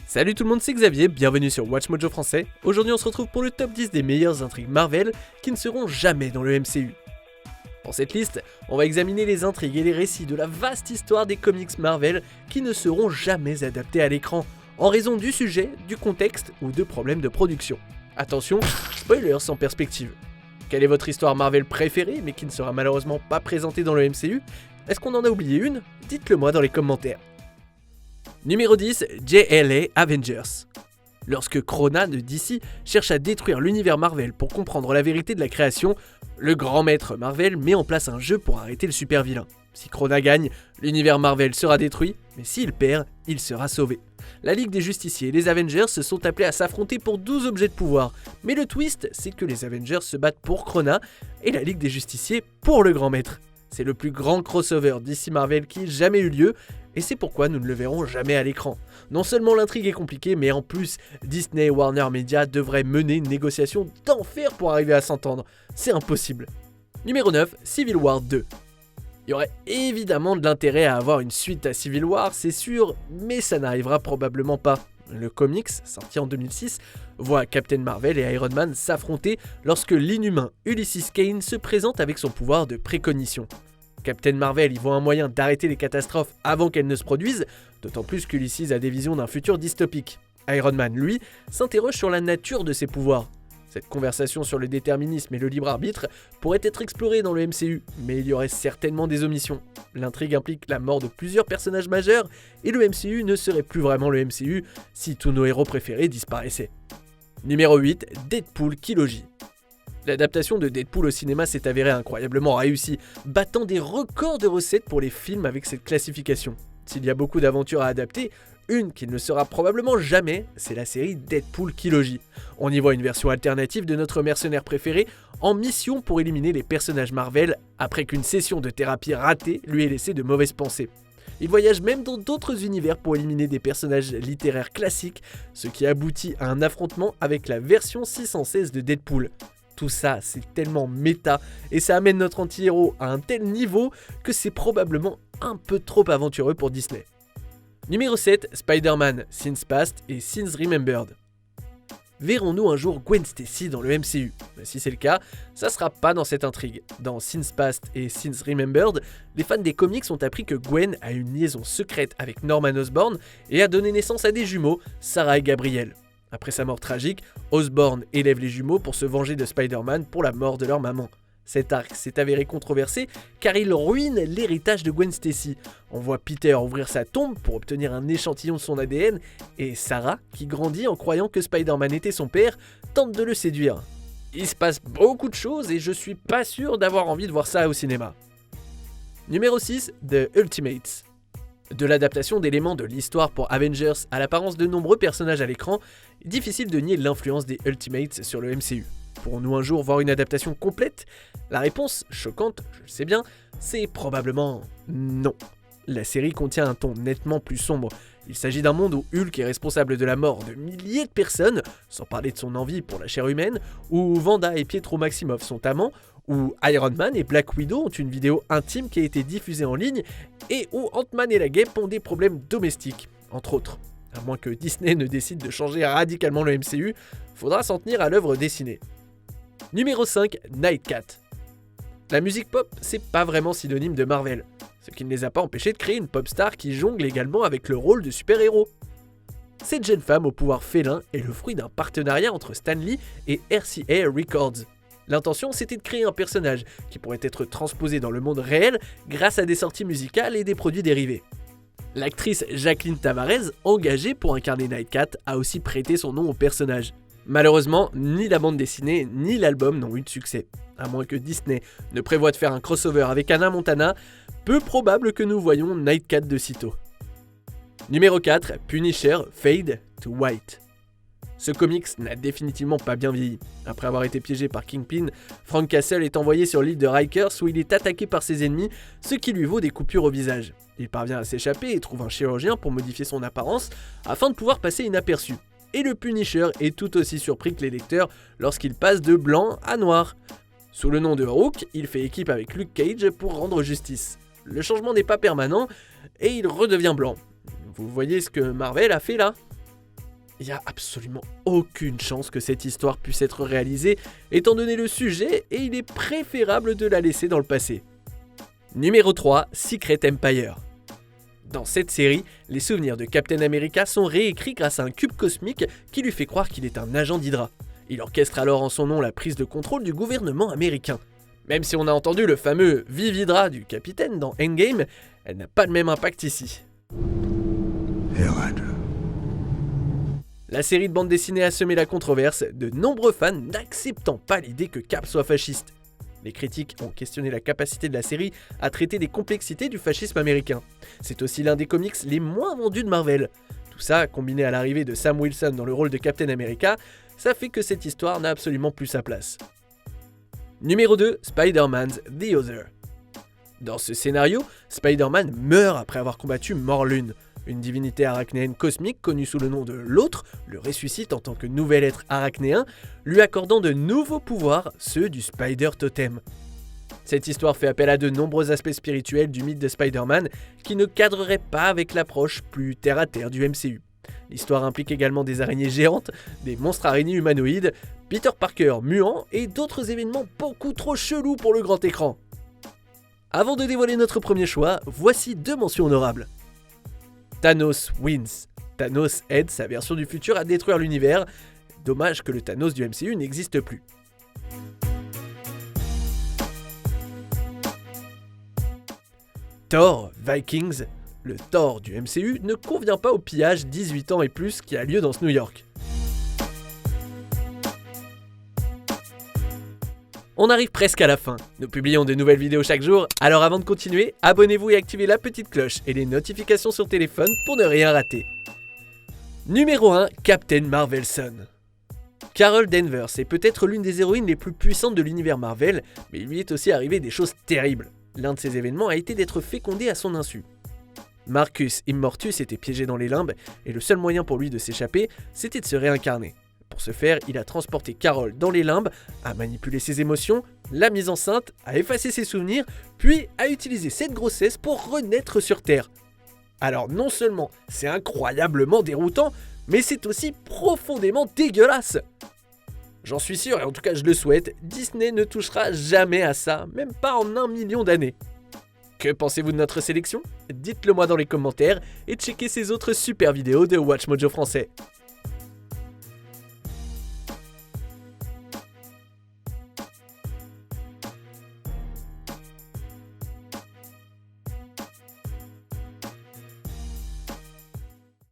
Salut tout le monde, c'est Xavier, bienvenue sur Watch Mojo français. Aujourd'hui on se retrouve pour le top 10 des meilleures intrigues Marvel qui ne seront jamais dans le MCU. Dans cette liste, on va examiner les intrigues et les récits de la vaste histoire des comics Marvel qui ne seront jamais adaptés à l'écran, en raison du sujet, du contexte ou de problèmes de production. Attention, spoiler sans perspective. Quelle est votre histoire Marvel préférée mais qui ne sera malheureusement pas présentée dans le MCU? Est-ce qu'on en a oublié une? Dites-le moi dans les commentaires. Numéro 10, JLA Avengers. Lorsque Krona de DC cherche à détruire l'univers Marvel pour comprendre la vérité de la création, le grand maître Marvel met en place un jeu pour arrêter le super vilain. Si Krona gagne, l'univers Marvel sera détruit, mais s'il perd, il sera sauvé. La Ligue des Justiciers et les Avengers se sont appelés à s'affronter pour 12 objets de pouvoir, mais le twist, c'est que les Avengers se battent pour Krona et la Ligue des Justiciers pour le grand maître. C'est le plus grand crossover DC Marvel qui ait jamais eu lieu, et c'est pourquoi nous ne le verrons jamais à l'écran. Non seulement l'intrigue est compliquée, mais en plus, Disney et Warner Media devraient mener une négociation d'enfer pour arriver à s'entendre. C'est impossible. Numéro 9, Civil War 2. Il y aurait évidemment de l'intérêt à avoir une suite à Civil War, c'est sûr, mais ça n'arrivera probablement pas. Le comics, sorti en 2006, voit Captain Marvel et Iron Man s'affronter lorsque l'inhumain Ulysses Kane se présente avec son pouvoir de précognition. Captain Marvel y voit un moyen d'arrêter les catastrophes avant qu'elles ne se produisent, d'autant plus qu'Ulysses a des visions d'un futur dystopique. Iron Man, lui, s'interroge sur la nature de ses pouvoirs. Cette conversation sur le déterminisme et le libre arbitre pourrait être explorée dans le MCU, mais il y aurait certainement des omissions. L'intrigue implique la mort de plusieurs personnages majeurs, et le MCU ne serait plus vraiment le MCU si tous nos héros préférés disparaissaient. Numéro 8, Deadpool Kilogy. L'adaptation de Deadpool au cinéma s'est avérée incroyablement réussie, battant des records de recettes pour les films avec cette classification. S'il y a beaucoup d'aventures à adapter, une qui ne sera probablement jamais, c'est la série Deadpool Kilogy. On y voit une version alternative de notre mercenaire préféré en mission pour éliminer les personnages Marvel après qu'une session de thérapie ratée lui ait laissé de mauvaises pensées. Il voyage même dans d'autres univers pour éliminer des personnages littéraires classiques, ce qui aboutit à un affrontement avec la version 616 de Deadpool. Tout ça, c'est tellement méta et ça amène notre anti-héros à un tel niveau que c'est probablement un peu trop aventureux pour Disney. Numéro 7, Spider-Man, Sins Past et Sins Remembered. Verrons-nous un jour Gwen Stacy dans le MCU? Si c'est le cas, ça sera pas dans cette intrigue. Dans Sins Past et Sins Remembered, les fans des comics ont appris que Gwen a une liaison secrète avec Norman Osborn et a donné naissance à des jumeaux, Sarah et Gabriel. Après sa mort tragique, Osborn élève les jumeaux pour se venger de Spider-Man pour la mort de leur maman. Cet arc s'est avéré controversé car il ruine l'héritage de Gwen Stacy. On voit Peter ouvrir sa tombe pour obtenir un échantillon de son ADN et Sarah, qui grandit en croyant que Spider-Man était son père, tente de le séduire. Il se passe beaucoup de choses et je suis pas sûr d'avoir envie de voir ça au cinéma. Numéro 6, The Ultimates. De l'adaptation d'éléments de l'histoire pour Avengers à l'apparence de nombreux personnages à l'écran, difficile de nier l'influence des Ultimates sur le MCU. Pourrons-nous un jour voir une adaptation complète? La réponse, choquante, je le sais bien, c'est probablement non. La série contient un ton nettement plus sombre. Il s'agit d'un monde où Hulk est responsable de la mort de milliers de personnes, sans parler de son envie pour la chair humaine, où Wanda et Pietro Maximoff sont amants, où Iron Man et Black Widow ont une vidéo intime qui a été diffusée en ligne, et où Ant-Man et la Guêpe ont des problèmes domestiques, entre autres. À moins que Disney ne décide de changer radicalement le MCU, faudra s'en tenir à l'œuvre dessinée. Numéro 5, Nightcat. La musique pop, c'est pas vraiment synonyme de Marvel, ce qui ne les a pas empêchés de créer une pop star qui jongle également avec le rôle de super-héros. Cette jeune femme au pouvoir félin est le fruit d'un partenariat entre Stan Lee et RCA Records. L'intention, c'était de créer un personnage qui pourrait être transposé dans le monde réel grâce à des sorties musicales et des produits dérivés. L'actrice Jacqueline Tavares, engagée pour incarner Nightcat, a aussi prêté son nom au personnage. Malheureusement, ni la bande dessinée ni l'album n'ont eu de succès. À moins que Disney ne prévoie de faire un crossover avec Hannah Montana, peu probable que nous voyions Nightcat de sitôt. Numéro 4, Punisher Fade to White. Ce comics n'a définitivement pas bien vieilli. Après avoir été piégé par Kingpin, Frank Castle est envoyé sur l'île de Rikers où il est attaqué par ses ennemis, ce qui lui vaut des coupures au visage. Il parvient à s'échapper et trouve un chirurgien pour modifier son apparence afin de pouvoir passer inaperçu. Et le Punisher est tout aussi surpris que les lecteurs lorsqu'il passe de blanc à noir. Sous le nom de Rook, il fait équipe avec Luke Cage pour rendre justice. Le changement n'est pas permanent et il redevient blanc. Vous voyez ce que Marvel a fait là? il n'y a absolument aucune chance que cette histoire puisse être réalisée, étant donné le sujet, et il est préférable de la laisser dans le passé. Numéro 3, Secret Empire. Dans cette série, les souvenirs de Captain America sont réécrits grâce à un cube cosmique qui lui fait croire qu'il est un agent d'Hydra. Il orchestre alors en son nom la prise de contrôle du gouvernement américain. Même si on a entendu le fameux Vive Hydra du capitaine dans Endgame, elle n'a pas le même impact ici. La série de bande dessinée a semé la controverse, de nombreux fans n'acceptant pas l'idée que Cap soit fasciste. Les critiques ont questionné la capacité de la série à traiter des complexités du fascisme américain. C'est aussi l'un des comics les moins vendus de Marvel. Tout ça, combiné à l'arrivée de Sam Wilson dans le rôle de Captain America, ça fait que cette histoire n'a absolument plus sa place. Numéro 2, Spider-Man's The Other. Dans ce scénario, Spider-Man meurt après avoir combattu Morlun. Une divinité arachnéenne cosmique connue sous le nom de l'Autre le ressuscite en tant que nouvel être arachnéen, lui accordant de nouveaux pouvoirs, ceux du Spider Totem. Cette histoire fait appel à de nombreux aspects spirituels du mythe de Spider-Man qui ne cadreraient pas avec l'approche plus terre-à-terre du MCU. L'histoire implique également des araignées géantes, des monstres araignées humanoïdes, Peter Parker muant et d'autres événements beaucoup trop chelous pour le grand écran. Avant de dévoiler notre premier choix, voici 2 mentions honorables. Thanos wins. Thanos aide sa version du futur à détruire l'univers. Dommage que le Thanos du MCU n'existe plus. Thor Vikings. Le Thor du MCU ne convient pas au pillage 18 ans et plus qui a lieu dans ce New York. On arrive presque à la fin. Nous publions de nouvelles vidéos chaque jour, alors avant de continuer, abonnez-vous et activez la petite cloche et les notifications sur téléphone pour ne rien rater. Numéro 1, Captain Marvelson. Carol Danvers est peut-être l'une des héroïnes les plus puissantes de l'univers Marvel, mais il lui est aussi arrivé des choses terribles. L'un de ces événements a été d'être fécondé à son insu. Marcus Immortus était piégé dans les limbes, et le seul moyen pour lui de s'échapper, c'était de se réincarner. Pour ce faire, il a transporté Carol dans les limbes, a manipulé ses émotions, l'a mise enceinte, a effacé ses souvenirs, puis a utilisé cette grossesse pour renaître sur Terre. Alors non seulement c'est incroyablement déroutant, mais c'est aussi profondément dégueulasse. J'en suis sûr, et en tout cas je le souhaite, Disney ne touchera jamais à ça, même pas en 1 million d'années. Que pensez-vous de notre sélection ? Dites-le moi dans les commentaires et checkez ces autres super vidéos de WatchMojo français.